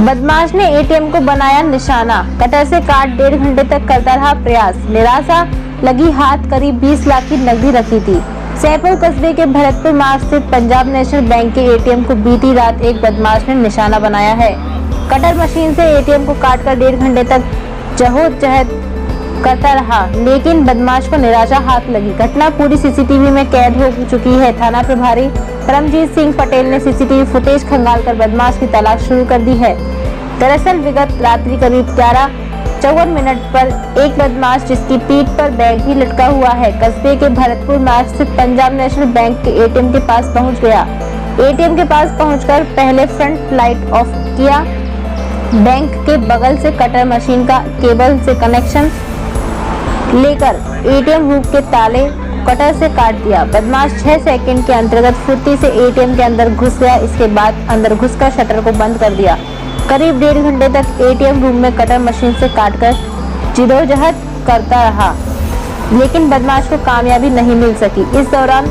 बदमाश ने एटीएम को बनाया निशाना, कटर से काट 1.5 घंटे तक करता रहा प्रयास। निराशा लगी हाथ, करीब 20 लाख की नकदी रखी थी। सैदपुर कस्बे के भरतपुर मार्ग स्थित पंजाब नेशनल बैंक के एटीएम को बीती रात एक बदमाश ने निशाना बनाया है। कटर मशीन से एटीएम को काटकर 1.5 घंटे तक जहद करता रहा, लेकिन बदमाश को निराशा हाथ लगी। घटना पूरी सीसीटीवी में कैद हो चुकी है। थाना प्रभारी परमजीत सिंह पटेल ने सीसीटीवी फुटेज खंगालकर बदमाश की तलाश शुरू कर दी है। दरअसल विगत रात्रि करीब 11:54 पर एक बदमाश, जिसकी पीठ पर बैग ही लटका हुआ है, कस्बे के भरतपुर मार्ग स्थित पंजाब नेशनल बैंक के एटीएम के पास पहुंच गया। एटीएम के पास पहुंचकर पहले फ्रंट लाइट ऑफ किया। बैंक के बगल से कटर मशीन का केबल से कनेक्शन लेकर एटीएम हुक के ताले कटर से काट दिया। बदमाश 6 सेकंड के अंतर्गत फुर्ती से एटीएम के अंदर घुस गया। इसके बाद अंदर घुसकर शटर को बंद कर दिया। करीब 1.5 घंटे तक एटीएम रूम में कटर मशीन से काटकर जिदोजहद करता रहा, लेकिन बदमाश को कामयाबी नहीं मिल सकी। इस दौरान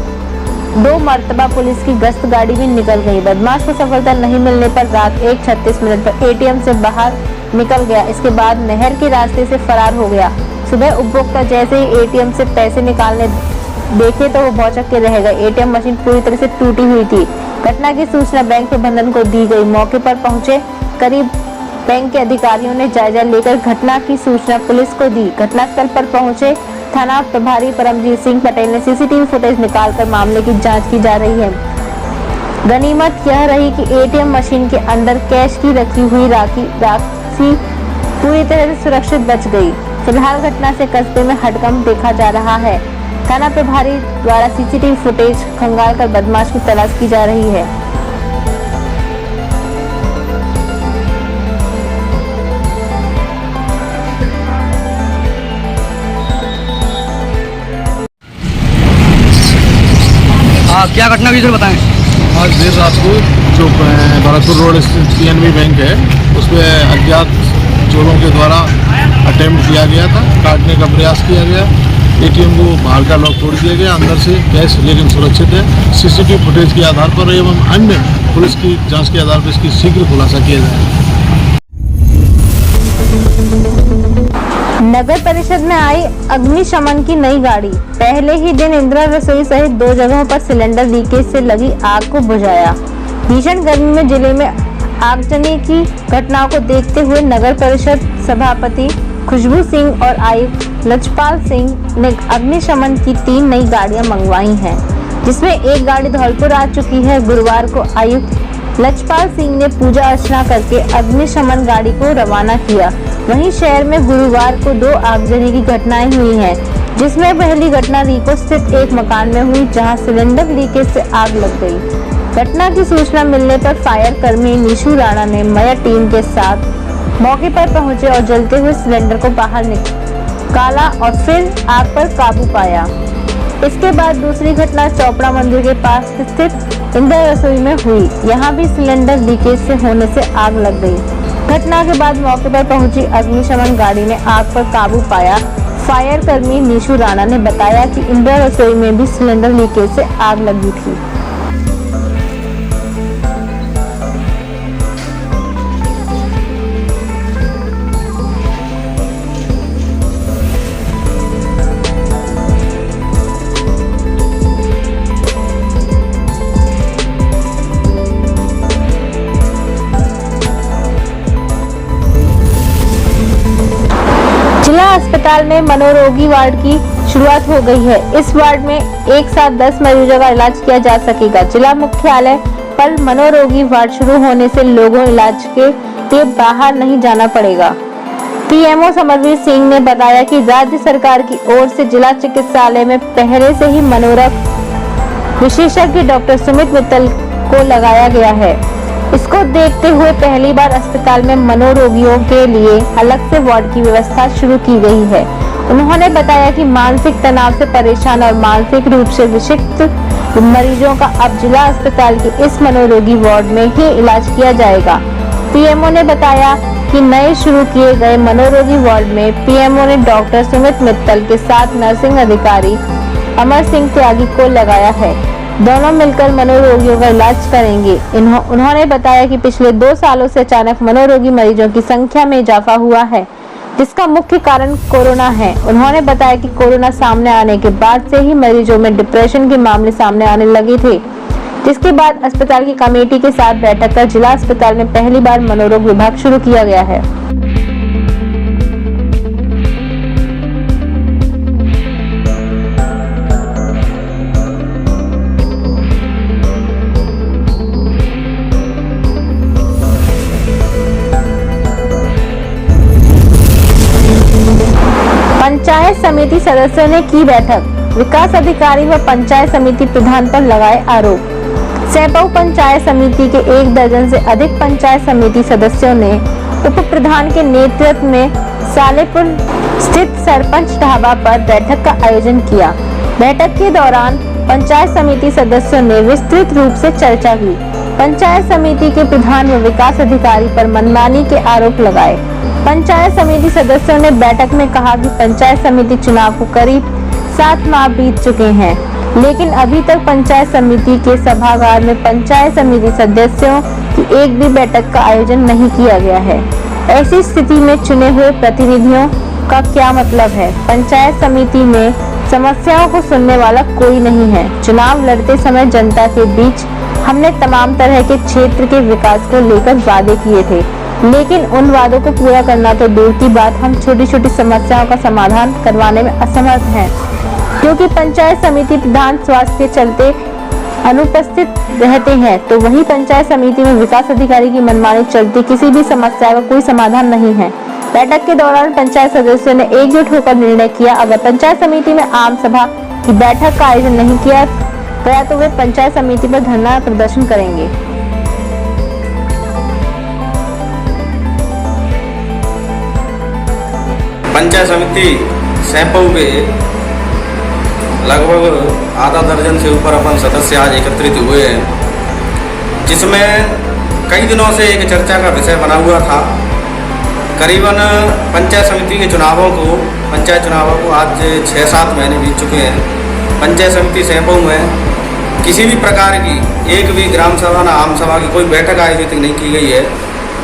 2 मरतबा पुलिस की गश्त गाड़ी भी निकल गई। बदमाश को सफलता नहीं मिलने पर रात 1:36 पर एटीएम से बाहर निकल गया। इसके बाद नहर के रास्ते से फरार हो गया। सुबह उपभोक्ता जैसे ही एटीएम से पैसे निकालने देखे तो वो भौचक के रह गए। एटीएम मशीन पूरी तरह से टूटी हुई थी। घटना की सूचना बैंक प्रबंधन को दी गई। मौके पर पहुंचे करीब बैंक के अधिकारियों ने जायजा लेकर घटना की सूचना पुलिस को दी। घटनास्थल पर पहुंचे थाना प्रभारी परमजीत सिंह पटेल ने सीसीटीवी फुटेज निकालकर मामले की जांच की जा रही है। गनीमत यह रही कि एटीएम मशीन के अंदर कैश की रखी हुई राशि पूरी तरह से सुरक्षित बच गई। फिलहाल घटना से कस्बे में हड़कंप देखा जा रहा है। थाना प्रभारी द्वारा सीसीटीवी फुटेज खंगालकर बदमाश की तलाश की जा रही है। क्या घटना हुई सर बताएं। आज देर रात को जो भरतपुर रोड स्थित पीएनबी बैंक है, उस पर अज्ञात चोरों के द्वारा अटेम्प्ट किया गया था, काटने का प्रयास किया गया। एटीएम को बाहर का लॉक तोड़ दिया गया, अंदर से कैश लेकिन सुरक्षित है। सीसीटीवी फुटेज के आधार पर एवं अन्य पुलिस की जांच के आधार पर इसकी शीघ्र खुलासा किया जाएगा। नगर परिषद में आई अग्निशमन की नई गाड़ी। पहले ही दिन इंदिरा रसोई सहित 2 जगहों पर सिलेंडर लीकेज से लगी आग को बुझाया। भीषण गर्मी में जिले में आगजनी की घटनाओं को देखते हुए नगर परिषद सभापति खुशबू सिंह और आयुक्त लजपाल सिंह ने अग्निशमन की 3 नई गाड़ियां मंगवाई हैं, जिसमें एक गाड़ी धौलपुर आ चुकी है। गुरुवार को आयुक्त लजपाल सिंह ने पूजा अर्चना करके अग्निशमन गाड़ी को रवाना किया। वहीं शहर में गुरुवार को 2 आगजनी की घटनाएं हुई हैं, जिसमें पहली घटना रीको स्थित एक मकान में हुई, जहां सिलेंडर लीकेज से आग लग गई। घटना की सूचना मिलने पर फायर कर्मी निशु राणा ने मया टीम के साथ मौके पर पहुंचे और जलते हुए सिलेंडर को बाहर निकाला और फिर आग पर काबू पाया। इसके बाद दूसरी घटना चोपड़ा मंदिर के पास स्थित इंदिरा रसोई में हुई। यहाँ भी सिलेंडर लीकेज से होने से आग लग गई। घटना के बाद मौके पर पहुंची अग्निशमन गाड़ी ने आग पर काबू पाया। फायर कर्मी निशु राणा ने बताया कि इंदिरा रसोई में भी सिलेंडर लीकेज से आग लगी थी। जिला अस्पताल में मनोरोगी वार्ड की शुरुआत हो गई है। इस वार्ड में एक साथ 10 मरीजों का इलाज किया जा सकेगा। जिला मुख्यालय पर मनोरोगी वार्ड शुरू होने से लोगों इलाज के लिए बाहर नहीं जाना पड़ेगा। पीएमओ समरवीर सिंह ने बताया कि राज्य सरकार की ओर से जिला चिकित्सालय में पहले से ही मनोरोग विशेषज्ञ डॉक्टर सुमित मित्तल को लगाया गया है। इसको देखते हुए पहली बार अस्पताल में मनोरोगियों के लिए अलग से वार्ड की व्यवस्था शुरू की गई है। उन्होंने बताया कि मानसिक तनाव से परेशान और मानसिक रूप से विक्षिप्त मरीजों का अब जिला अस्पताल के इस मनोरोगी वार्ड में ही इलाज किया जाएगा। पीएमओ ने बताया कि नए शुरू किए गए मनोरोगी वार्ड में पीएमओ ने डॉक्टर सुमित मित्तल के साथ नर्सिंग अधिकारी अमर सिंह त्यागी को लगाया है। दोनों मिलकर मनोरोगियों का इलाज करेंगे। उन्होंने बताया कि पिछले 2 सालों से अचानक मनोरोगी मरीजों की संख्या में इजाफा हुआ है, जिसका मुख्य कारण कोरोना है। उन्होंने बताया कि कोरोना सामने आने के बाद से ही मरीजों में डिप्रेशन के मामले सामने आने लगे थे, जिसके बाद अस्पताल की कमेटी के साथ बैठक कर जिला अस्पताल में पहली बार मनोरोग विभाग शुरू किया गया है। पंचायत समिति सदस्यों ने की बैठक, विकास अधिकारी व पंचायत समिति प्रधान पर लगाए आरोप। सैपऊ पंचायत समिति के 1 दर्जन से अधिक पंचायत समिति सदस्यों ने उप प्रधान के नेतृत्व में सालेपुर स्थित सरपंच ढाबा पर बैठक का आयोजन किया। बैठक के दौरान पंचायत समिति सदस्यों ने विस्तृत रूप से चर्चा की। पंचायत समिति के प्रधान व विकास अधिकारी पर मनमानी के आरोप लगाए। पंचायत समिति सदस्यों ने बैठक में कहा कि पंचायत समिति चुनाव को करीब 7 माह बीत चुके हैं, लेकिन अभी तक पंचायत समिति के सभागार में पंचायत समिति सदस्यों की एक भी बैठक का आयोजन नहीं किया गया है। ऐसी स्थिति में चुने हुए प्रतिनिधियों का क्या मतलब है? पंचायत समिति में समस्याओं को सुनने वाला कोई नहीं है। चुनाव लड़ते समय जनता के बीच हमने तमाम तरह के क्षेत्र के विकास को लेकर वादे किए थे, लेकिन उन वादों को पूरा करना तो दूर की बात, हम छोटी छोटी समस्याओं का समाधान करवाने में असमर्थ हैं, क्योंकि पंचायत समिति प्रधान स्वास्थ्य के चलते अनुपस्थित रहते हैं, तो वही पंचायत समिति में विकास अधिकारी की मनमानी चलती किसी भी समस्या का कोई समाधान नहीं है। बैठक के दौरान पंचायत सदस्यों ने एकजुट होकर निर्णय किया, अगर पंचायत समिति में आम सभा की बैठक का आयोजन नहीं किया गया तो वे पंचायत समिति पर धरना प्रदर्शन करेंगे। पंचायत समिति सैपऊ के लगभग आधा दर्जन से ऊपर अपन सदस्य आज एकत्रित हुए हैं, जिसमें कई दिनों से एक चर्चा का विषय बना हुआ था। करीबन पंचायत समिति के पंचायत चुनावों को आज 6-7 महीने बीत चुके हैं। पंचायत समिति सैपऊ में किसी भी प्रकार की एक भी ग्राम सभा न आम सभा की कोई बैठक आयोजित नहीं की गई है,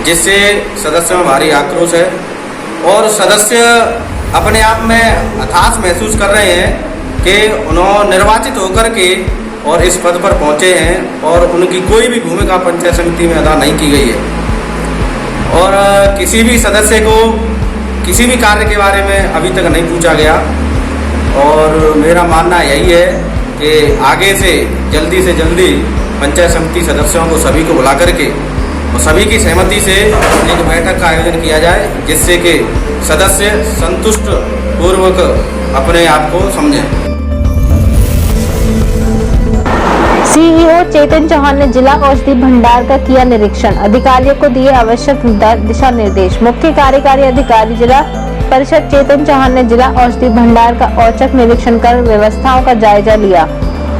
जिससे सदस्यों में भारी आक्रोश है और सदस्य अपने आप में हताश महसूस कर रहे हैं कि उन्होंने निर्वाचित होकर के और इस पद पर पहुंचे हैं और उनकी कोई भी भूमिका पंचायत समिति में अदा नहीं की गई है और किसी भी सदस्य को किसी भी कार्य के बारे में अभी तक नहीं पूछा गया। और मेरा मानना यही है कि आगे से जल्दी पंचायत समिति सदस्यों को सभी को बुला करके और सभी की सहमति से एक बैठक का आयोजन किया जाए, जिससे कि सदस्य संतुष्ट पूर्वक अपने आप को समझें। सीईओ चेतन चौहान ने जिला औषधि भंडार का किया निरीक्षण, अधिकारियों को दिए आवश्यक दिशा निर्देश। मुख्य कार्यकारी अधिकारी जिला परिषद चेतन चौहान ने जिला औषधि भंडार का औचक निरीक्षण कर व्यवस्थाओं का जायजा लिया।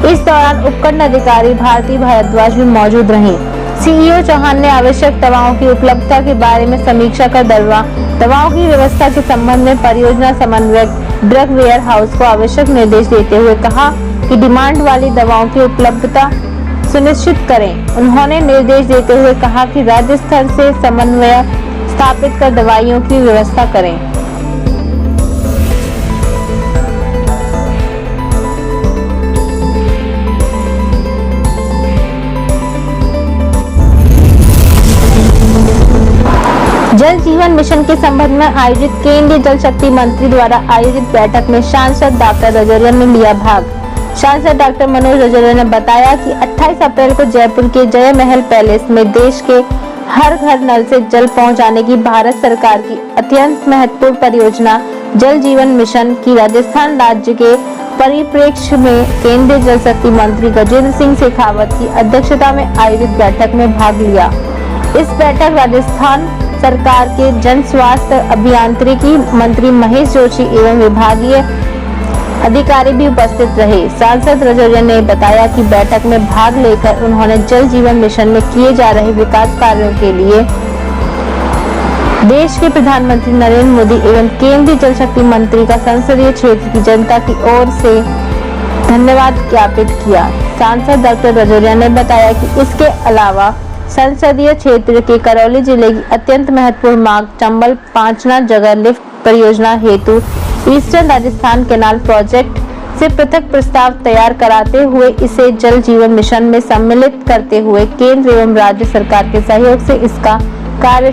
इस दौरान उपखंड अधिकारी भारती भारद्वाज भी मौजूद रहीं। सीईओ चौहान ने आवश्यक दवाओं की उपलब्धता के बारे में समीक्षा कर दवाओं की व्यवस्था के संबंध में परियोजना समन्वयक ड्रग वेयर हाउस को आवश्यक निर्देश देते हुए कहा कि डिमांड वाली दवाओं की उपलब्धता सुनिश्चित करें। उन्होंने निर्देश देते हुए कहा कि राज्य स्तर से समन्वय स्थापित कर दवाइयों की व्यवस्था करें। जल जीवन मिशन के संबंध में आयोजित केंद्रीय जल शक्ति मंत्री द्वारा आयोजित बैठक में सांसद डॉक्टर रजौरिया ने लिया भाग। सांसद डॉक्टर मनोज रजौरिया ने बताया कि 28 अप्रैल को जयपुर के जय महल पैलेस में देश के हर घर नल से जल पहुंचाने की भारत सरकार की अत्यंत महत्वपूर्ण परियोजना जल जीवन मिशन की राजस्थान राज्य के परिप्रेक्ष्य में केंद्रीय जल शक्ति मंत्री गजेंद्र सिंह शेखावत की अध्यक्षता में आयोजित बैठक में भाग लिया। इस बैठक राजस्थान सरकार के जन स्वास्थ्य अभियांत्रिकी मंत्री महेश जोशी एवं विभागीय अधिकारी भी उपस्थित रहे। सांसद रजौरिया ने बताया कि बैठक में भाग लेकर उन्होंने जल जीवन मिशन में किए जा रहे विकास कार्यों के लिए देश के प्रधानमंत्री नरेंद्र मोदी एवं केंद्रीय जल शक्ति मंत्री का संसदीय क्षेत्र की जनता की ओर से धन्यवाद ज्ञापित किया। सांसद डॉक्टर रजौरिया ने बताया कि इसके अलावा संसदीय क्षेत्र के करौली जिले की अत्यंत महत्वपूर्ण मार्ग चंबल पांचना जगह लिफ्ट परियोजना हेतु ईस्टर्न राजस्थान कैनाल प्रोजेक्ट से पृथक प्रस्ताव तैयार कराते हुए इसे जल जीवन मिशन में सम्मिलित करते हुए केंद्र एवं राज्य सरकार के सहयोग से इसका कार्य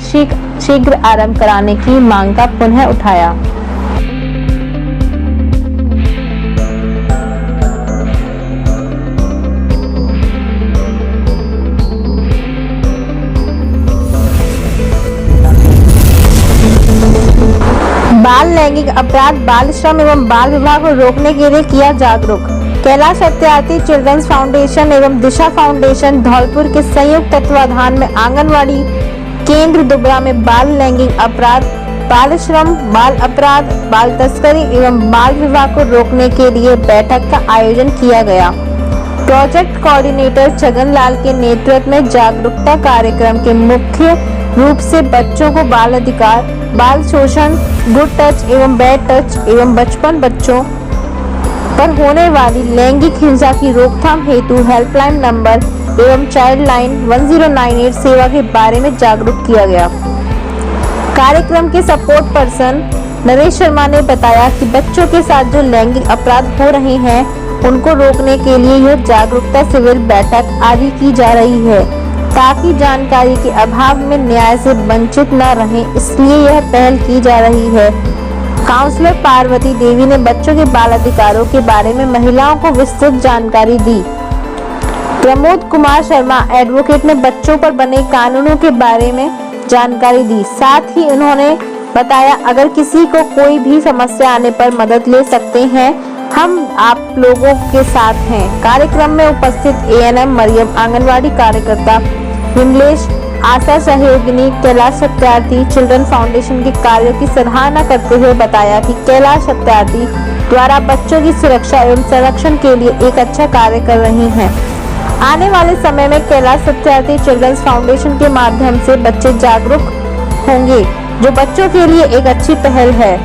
शीघ्र आरंभ कराने की मांग का पुनः उठाया। बाल लैंगिक अपराध, बाल श्रम एवं बाल विवाह को रोकने के लिए किया जागरूक। कैलाश सत्यार्थी चिल्ड्रंस फाउंडेशन एवं दिशा फाउंडेशन धौलपुर के संयुक्त तत्वाधान में आंगनवाड़ी केंद्र दुबरा में बाल लैंगिक अपराध, बाल श्रम, बाल अपराध, बाल तस्करी एवं बाल विवाह को रोकने के लिए बैठक का आयोजन किया गया। प्रोजेक्ट कोऑर्डिनेटर छगन लाल के नेतृत्व में जागरूकता कार्यक्रम के मुख्य रूप से बच्चों को बाल अधिकार, बाल शोषण, गुड टच एवं बैड टच एवं बचपन बच्चों पर होने वाली लैंगिक हिंसा की रोकथाम हेतु हेल्पलाइन नंबर एवं चाइल्ड लाइन 1098 सेवा के बारे में जागरूक किया गया। कार्यक्रम के सपोर्ट पर्सन नरेश शर्मा ने बताया कि बच्चों के साथ जो लैंगिक अपराध हो रहे हैं उनको रोकने के लिए यह जागरूकता शिविर बैठक आदि की जा रही है ताकि जानकारी के अभाव में न्याय से वंचित न रहें, इसलिए यह पहल की जा रही है। काउंसलर पार्वती देवी ने बच्चों के बाल अधिकारों के बारे में महिलाओं को विस्तृत जानकारी दी। प्रमोद कुमार शर्मा एडवोकेट ने बच्चों पर बने कानूनों के बारे में जानकारी दी। साथ ही उन्होंने बताया अगर किसी को कोई भी समस्या आने पर मदद ले सकते हैं, हम आप लोगों के साथ हैं। कार्यक्रम में उपस्थित एएनएम मरियम, आंगनवाड़ी कार्यकर्ता विमलेश, आशा सहयोगिनी कैलाश सत्यार्थी चिल्ड्रन फाउंडेशन के कार्यों की सराहना करते हुए बताया कि कैलाश सत्यार्थी द्वारा बच्चों की सुरक्षा एवं संरक्षण के लिए एक अच्छा कार्य कर रही हैं। आने वाले समय में कैलाश सत्यार्थी चिल्ड्रन फाउंडेशन के माध्यम से बच्चे जागरूक होंगे, जो बच्चों के लिए एक अच्छी पहल है।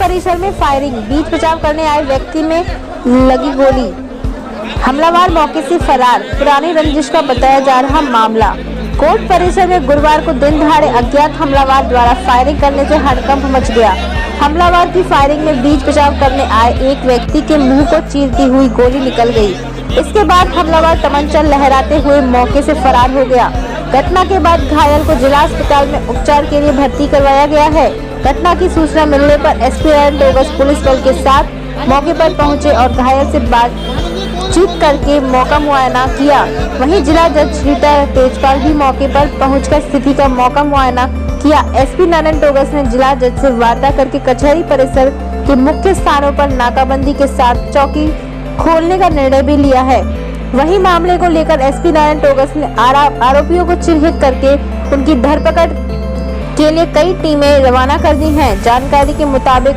परिसर में फायरिंग, बीच बचाव करने आए व्यक्ति में लगी गोली, हमलावर मौके से फरार। पुरानी रंजिश का बताया जा रहा मामला। कोर्ट परिसर में गुरुवार को दिन दहाड़े अज्ञात हमलावर द्वारा फायरिंग करने से हड़कंप मच गया। हमलावर की फायरिंग में बीच बचाव करने आए एक व्यक्ति के मुंह को चीरती हुई गोली निकल गई। इसके बाद हमलावर तमंचा लहराते हुए मौके से फरार हो गया। घटना के बाद घायल को जिला अस्पताल में उपचार के लिए भर्ती करवाया गया है। घटना की सूचना मिलने पर एसपी टोगस पुलिस बल के साथ मौके पर पहुंचे और घायल से बातचीत करके मौका मुआयना किया। वहीं जिला जज रीटा तेजपाल भी मौके पर पहुंचकर स्थिति का मौका मुआयना किया। एसपी नारायण टोगस ने जिला जज से वार्ता करके कचहरी परिसर के मुख्य स्थानों पर नाकाबंदी के साथ चौकी खोलने का निर्णय भी लिया है। वहीं मामले को लेकर एसपी नारायण टोगस ने आरोपियों को चिन्हित करके उनकी धरपकड़ के लिए कई टीमें रवाना कर दी हैं। जानकारी के मुताबिक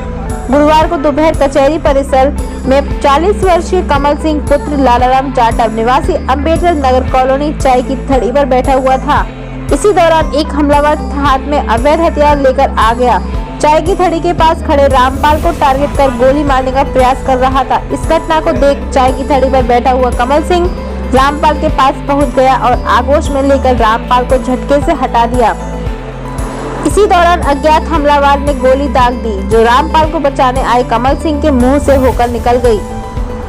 गुरुवार को दोपहर कचहरी परिसर में 40 वर्षीय कमल सिंह पुत्र लालाराम जाटव निवासी अंबेडकर नगर कॉलोनी चाय की थड़ी पर बैठा हुआ था। इसी दौरान एक हमलावर हाथ में अवैध हथियार लेकर आ गया। चाय की थड़ी के पास खड़े रामपाल को टारगेट कर गोली मारने का प्रयास कर रहा था। इस घटना को देख चाय की थड़ी पर बैठा हुआ कमल सिंह रामपाल के पास पहुंच गया और आगोश में लेकर रामपाल को झटके से हटा दिया। इसी दौरान अज्ञात हमलावर ने गोली दाग दी, जो रामपाल को बचाने आए कमल सिंह के मुंह से होकर निकल गई।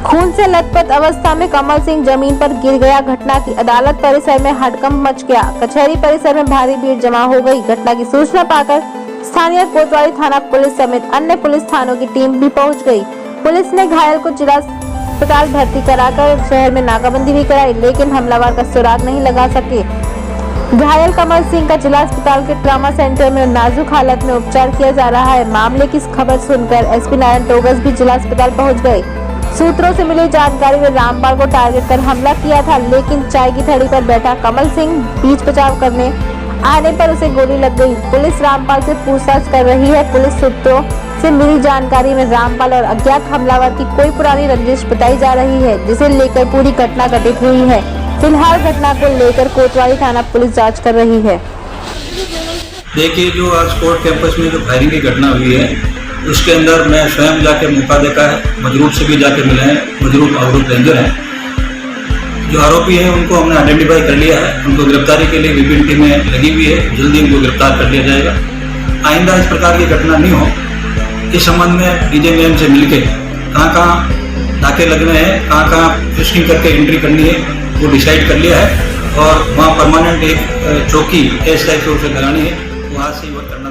खून से लथपथ अवस्था में कमल सिंह जमीन पर गिर गया। घटना की अदालत परिसर में हड़कंप मच गया। कचहरी परिसर में भारी भीड़ जमा हो गई। घटना की सूचना पाकर स्थानीय कोतवाली थाना पुलिस समेत अन्य पुलिस थानों की टीम भी पहुंच गई। पुलिस ने घायल को जिला अस्पताल भर्ती कराकर शहर में नाकाबंदी भी कराई, लेकिन हमलावर का सुराग नहीं लगा सके। घायल कमल सिंह का जिला अस्पताल के ट्रॉमा सेंटर में नाजुक हालत में उपचार किया जा रहा है। मामले की खबर सुनकर एसपी नारायण टोगस भी जिला अस्पताल पहुंच गए। सूत्रों से मिली जानकारी में रामपाल को टारगेट कर हमला किया था, लेकिन चाय की थड़ी पर बैठा कमल सिंह बीच बचाव करने आने पर उसे गोली लग गई। पुलिस रामपाल से पूछताछ कर रही है। पुलिस सूत्रों से मिली जानकारी में रामपाल और अज्ञात हमलावर की कोई पुरानी रंजिश बताई जा रही है, जिसे लेकर पूरी घटना घटित हुई है। फिलहाल घटना को लेकर कोतवाली थाना पुलिस जांच कर रही है। देखिए, जो आज कोर्ट कैंपस में जो फायरिंग की घटना हुई है उसके अंदर मैं स्वयं जाके मौका देखा है, मजरूब से भी जाके मिले हैं। मजरूब अवरुद्ध रेंजर हैं। जो आरोपी हैं उनको हमने आइडेंटिफाई कर लिया है। उनको गिरफ्तारी के लिए विभिन्न टीमें लगी हुई है। जल्दी उनको गिरफ्तार कर लिया जाएगा। आइंदा इस प्रकार की घटना नहीं हो, इस संबंध में डीजीएमएम से मिलकर कहाँ नाके लगने हैं, कहाँ फिशिंग करके एंट्री करनी है, वो डिसाइड कर लिया है। और वहाँ परमानेंट एक चौकी इस टाइप से उसे लगानी है, वो आज से ही वर्क करना